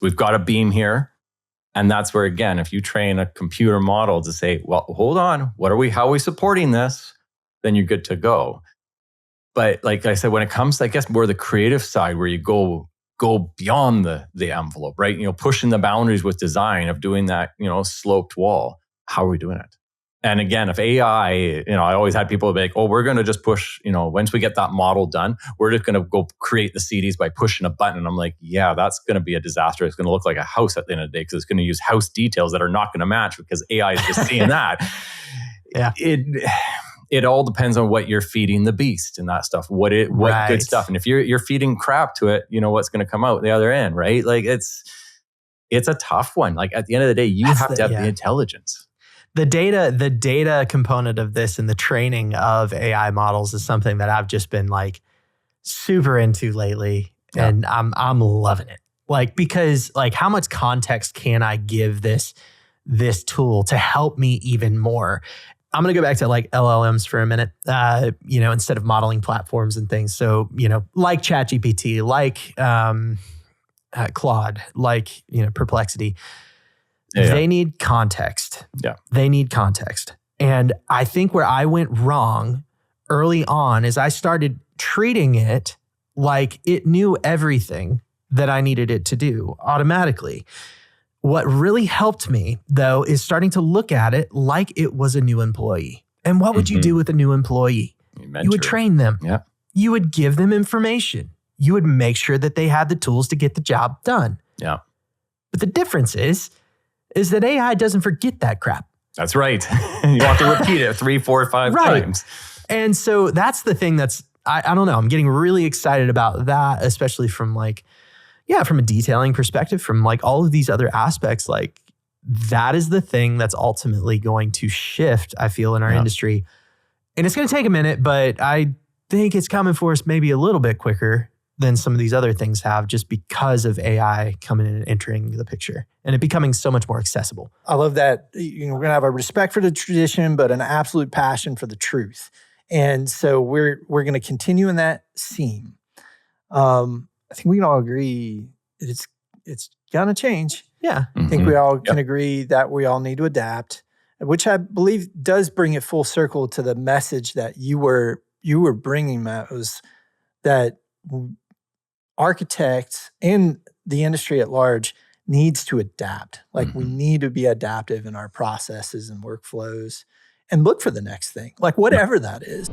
We've got a beam here. And that's where, again, if you train a computer model to say, well, hold on, how are we supporting this? Then you're good to go. But like I said, when it comes to, I guess, more the creative side where you go beyond the envelope, right? Pushing the boundaries with design of doing that, sloped wall. How are we doing it? And again, if AI, I always had people be like, oh, we're going to just push, once we get that model done, we're just going to go create the CDs by pushing a button. And I'm like, yeah, that's going to be a disaster. It's going to look like a house at the end of the day because it's going to use house details that are not going to match because AI is just seeing that. Yeah. It all depends on what you're feeding the beast and that stuff. What good stuff. And if you're feeding crap to it, what's going to come out the other end, right? Like it's a tough one. Like at the end of the day, you have to have the intelligence. The data component of this and the training of AI models is something that I've just been like super into lately. Yeah. And I'm loving it. Like, because like how much context can I give this tool to help me even more? I'm going to go back to like LLMs for a minute, instead of modeling platforms and things. So, like ChatGPT, like Claude, like, Perplexity, they need context. Yeah. They need context. And I think where I went wrong early on is I started treating it like it knew everything that I needed it to do automatically. What really helped me, though, is starting to look at it like it was a new employee. And what would you do with a new employee? You would train them. Yeah. You would give them information. You would make sure that they had the tools to get the job done. Yeah. But the difference is that AI doesn't forget that crap. That's right. You have to repeat it 3, 4, 5 times. And so that's the thing that's, I don't know, I'm getting really excited about that, especially from from a detailing perspective, from like all of these other aspects. Like that is the thing that's ultimately going to shift, I feel, in our industry. And it's going to take a minute, but I think it's coming for us maybe a little bit quicker than some of these other things have, just because of AI coming in and entering the picture and it becoming so much more accessible. I love that. We're going to have a respect for the tradition, but an absolute passion for the truth. And so we're going to continue in that theme. I think we can all agree that it's going to change. Yeah. I think we all can agree that we all need to adapt, which I believe does bring it full circle to the message that you were bringing, Matt, was that architects and the industry at large needs to adapt. Like we need to be adaptive in our processes and workflows and look for the next thing, like whatever that is.